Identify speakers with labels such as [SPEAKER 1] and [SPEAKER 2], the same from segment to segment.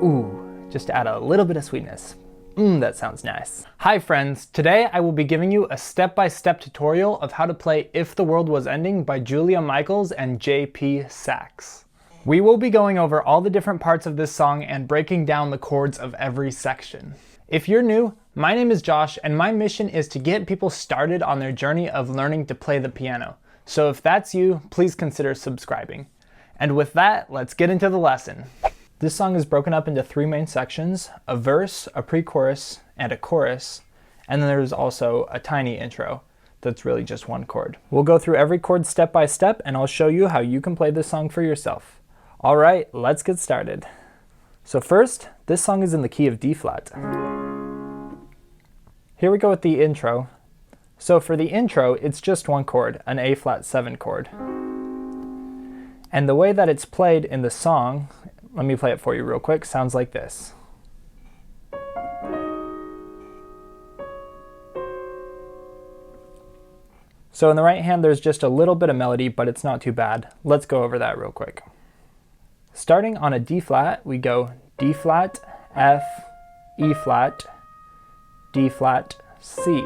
[SPEAKER 1] Ooh, just to add a little bit of sweetness. That sounds nice. Hi friends, today I will be giving you a step-by-step tutorial of how to play If the World Was Ending by Julia Michaels and J.P. Saxe. We will be going over all the different parts of this song and breaking down the chords of every section. If you're new, my name is Josh and my mission is to get people started on their journey of learning to play the piano. So if that's you, please consider subscribing. And with that, let's get into the lesson. This song is broken up into three main sections: a verse, a pre-chorus, and a chorus. And then there's also a tiny intro that's really just one chord. We'll go through every chord step by step and I'll show you how you can play this song for yourself. All right, let's get started. So first, this song is in the key of D flat. Here we go with the intro. So for the intro, it's just one chord, an A flat 7 chord. And the way that it's played in the song, let me play it for you real quick, sounds like this. So in the right hand, there's just a little bit of melody, but it's not too bad. Let's go over that real quick. Starting on a D flat, we go D flat, F, E flat, D flat, C.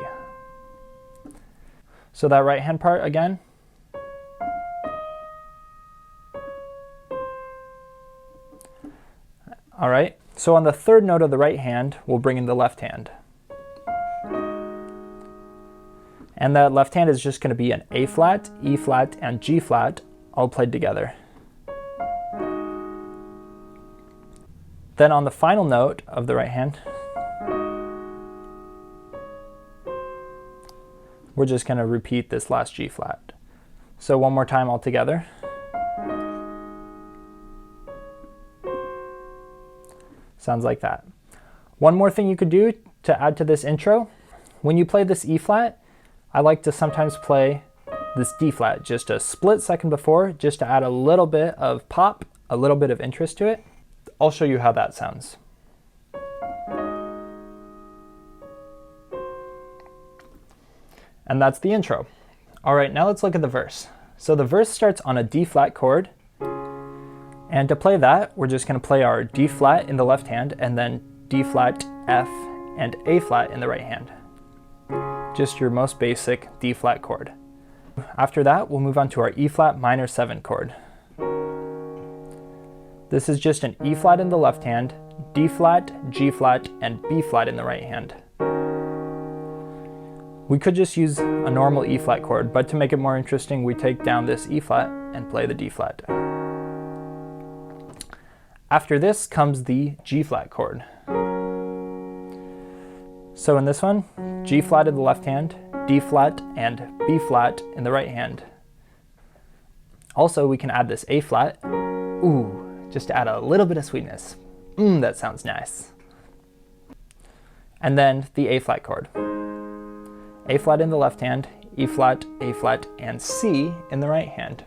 [SPEAKER 1] So that right hand part again. All right, so on the third note of the right hand, we'll bring in the left hand. And that left hand is just going to be an A flat, E flat, and G flat, all played together. Then on the final note of the right hand, we're just going to repeat this last G flat. So one more time all together. Sounds like that. One more thing you could do to add to this intro, when you play this E flat, I like to sometimes play this D flat just a split second before, just to add a little bit of pop, a little bit of interest to it. I'll show you how that sounds. And that's the intro. All right, now let's look at the verse. So the verse starts on a D flat chord. And to play that, we're just going to play our D flat in the left hand and then D flat, F, and A flat in the right hand. Just your most basic D flat chord. After that, we'll move on to our E flat minor 7 chord. This is just an E flat in the left hand, D flat, G flat, and B flat in the right hand. We could just use a normal E flat chord, but to make it more interesting, we take down this E flat and play the D flat. After this comes the G flat chord. So in this one, G flat in the left hand, D flat, and B flat in the right hand. Also, we can add this A flat, just to add a little bit of sweetness. That sounds nice. And then the A flat chord. A flat in the left hand, E flat, A flat, and C in the right hand.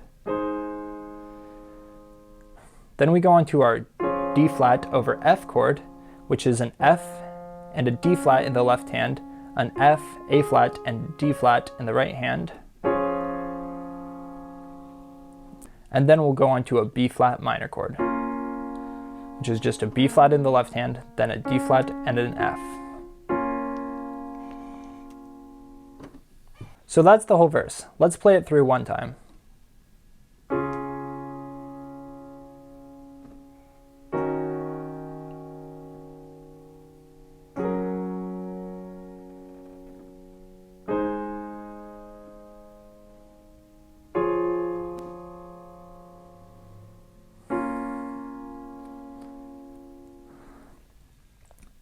[SPEAKER 1] Then we go on to our D flat over F chord, which is an F and a D flat in the left hand, an F, A flat, and D flat in the right hand. And then we'll go on to a B flat minor chord, which is just a B flat in the left hand, then a D flat and an F. So that's the whole verse. Let's play it through one time.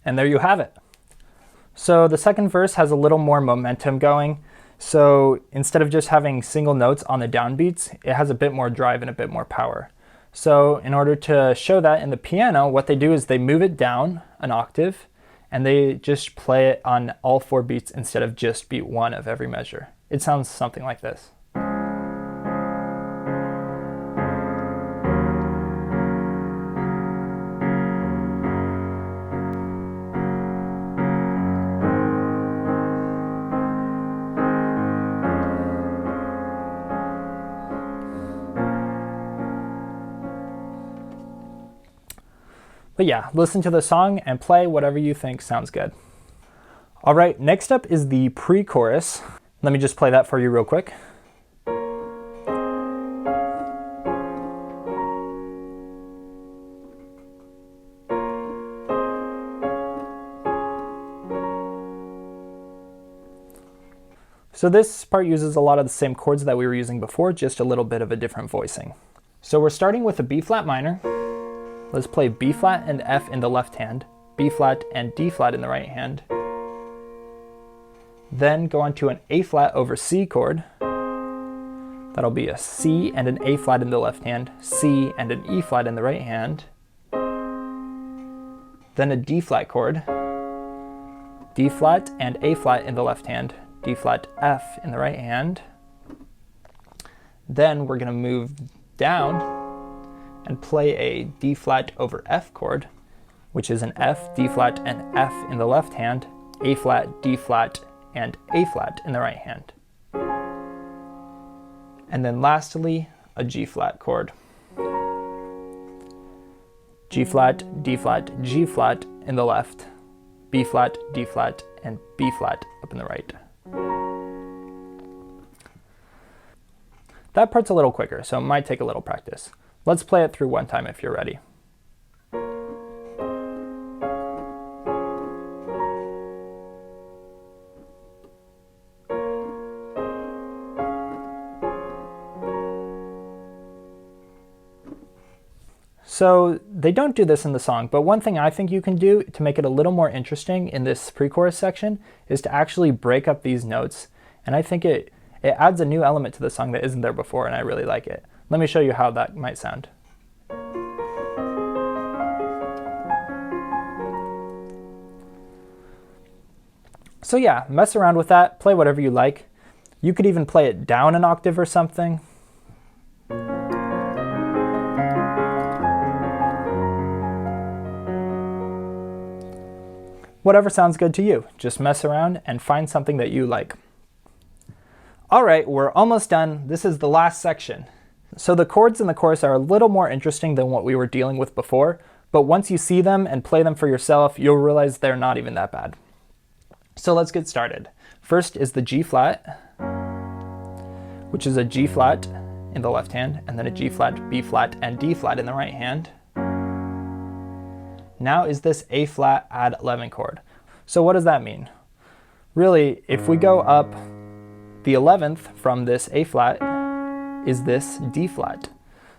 [SPEAKER 1] And there you have it. So the second verse has a little more momentum going. So instead of just having single notes on the downbeats, it has a bit more drive and a bit more power. So in order to show that in the piano, what they do is they move it down an octave and they just play it on all 4 beats instead of just beat 1 of every measure. It sounds something like this. But yeah, listen to the song and play whatever you think sounds good. All right, next up is the pre-chorus. Let me just play that for you real quick. So this part uses a lot of the same chords that we were using before, just a little bit of a different voicing. So we're starting with a B flat minor. Let's play B flat and F in the left hand, B flat and D flat in the right hand. Then go on to an A flat over C chord. That'll be a C and an A flat in the left hand, C and an E flat in the right hand. Then a D flat chord, D flat and A flat in the left hand, D flat F in the right hand. Then we're going to move down and play a D flat over F chord, which is an F, D flat, and F in the left hand, A flat, D flat, and A flat in the right hand. And then lastly, a G flat chord. G flat, D flat, G flat in the left, B flat, D flat, and B flat up in the right. That part's a little quicker, so it might take a little practice. Let's play it through one time if you're ready. So they don't do this in the song, but one thing I think you can do to make it a little more interesting in this pre-chorus section is to actually break up these notes. And I think it adds a new element to the song that isn't there before, and I really like it. Let me show you how that might sound. So yeah, mess around with that, play whatever you like. You could even play it down an octave or something. Whatever sounds good to you. Just mess around and find something that you like. All right, we're almost done. This is the last section. So the chords in the chorus are a little more interesting than what we were dealing with before, but once you see them and play them for yourself, you'll realize they're not even that bad. So let's get started. First is the G flat, which is a G flat in the left hand, and then a G flat, B flat, and D flat in the right hand. Now is this A flat add 11 chord. So what does that mean? Really, if we go up, the 11th from this A flat is this D flat.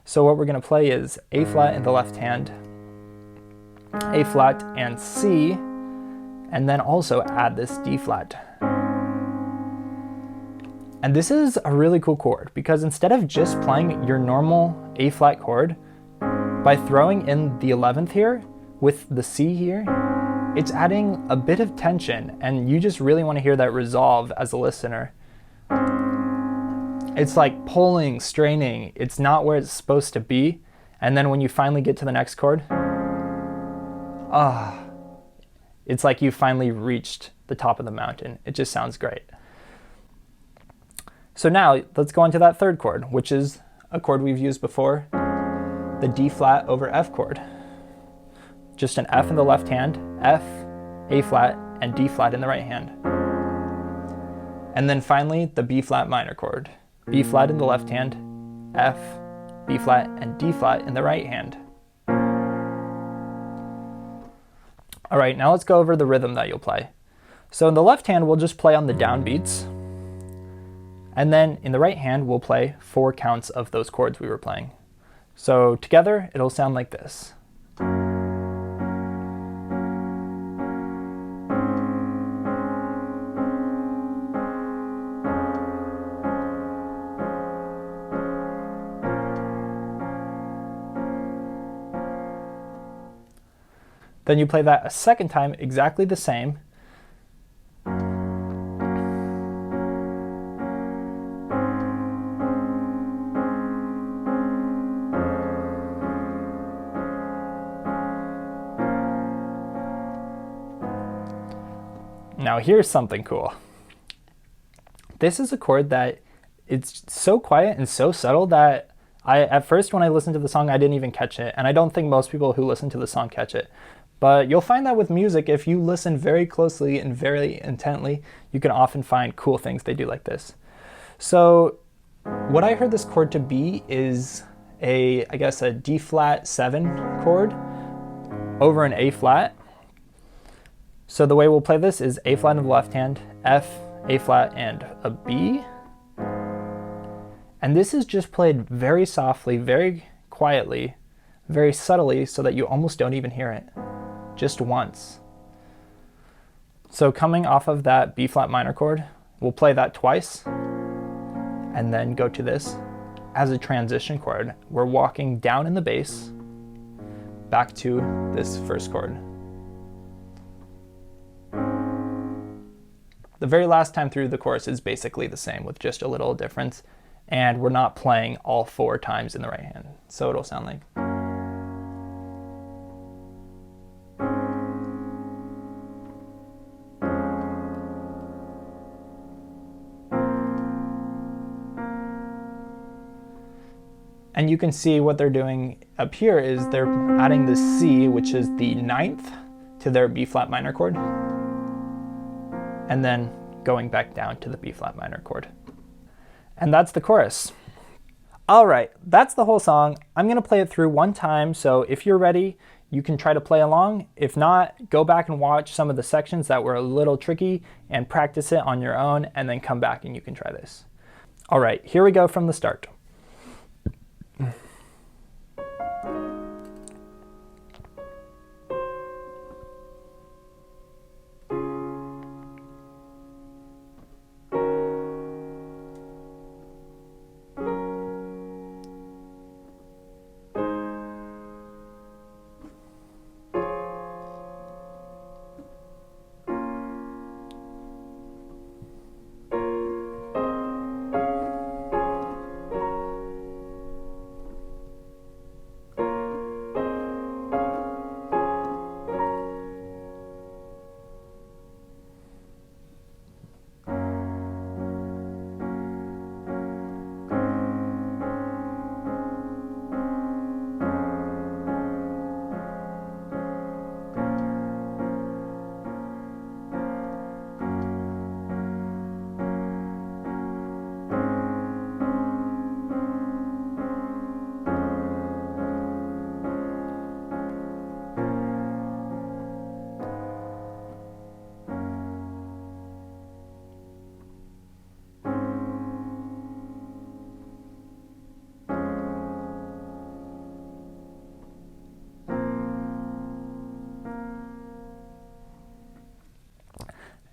[SPEAKER 1] So what we're going to play is A flat in the left hand, A flat and C, and then also add this D flat. And this is a really cool chord because instead of just playing your normal A flat chord, by throwing in the 11th here with the C here, it's adding a bit of tension, and you just really want to hear that resolve as a listener. It's like pulling, straining, it's not where it's supposed to be, and then when you finally get to the next chord, it's like you finally reached the top of the mountain. It just sounds great. So now let's go on to that third chord, which is a chord we've used before, the D flat over F chord. Just an F in the left hand, F, A flat, and D flat in the right hand. And then finally, the B flat minor chord. B flat in the left hand, F, B flat, and D flat in the right hand. All right, now let's go over the rhythm that you'll play. So in the left hand, we'll just play on the downbeats. And then in the right hand, we'll play 4 counts of those chords we were playing. So together, it'll sound like this. Then you play that a second time exactly the same. Now here's something cool. This is a chord that it's so quiet and so subtle that At first when I listened to the song, I didn't even catch it, and I don't think most people who listen to the song catch it. But you'll find that with music, if you listen very closely and very intently, you can often find cool things they do like this. So what I heard this chord to be is I guess a D flat 7 chord over an A flat. So the way we'll play this is A flat in the left hand, F, A flat, and a B. And this is just played very softly, very quietly, very subtly, so that you almost don't even hear it. Just once. So coming off of that B flat minor chord, we'll play that twice, and then go to this as a transition chord. We're walking down in the bass, back to this first chord. The very last time through the chorus is basically the same with just a little difference, and we're not playing all 4 times in the right hand. So it'll sound like. And you can see what they're doing up here is they're adding the C, which is the 9th, to their B flat minor chord, and then going back down to the B flat minor chord. And that's the chorus. All right, that's the whole song. I'm gonna play it through one time, so if you're ready, you can try to play along. If not, go back and watch some of the sections that were a little tricky and practice it on your own, and then come back and you can try this. All right, here we go from the start.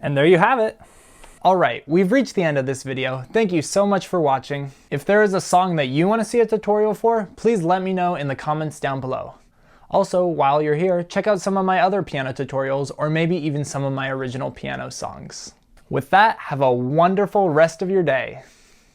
[SPEAKER 1] And there you have it. All right, we've reached the end of this video. Thank you so much for watching. If there is a song that you want to see a tutorial for, please let me know in the comments down below. Also, while you're here, check out some of my other piano tutorials, or maybe even some of my original piano songs. With that, have a wonderful rest of your day.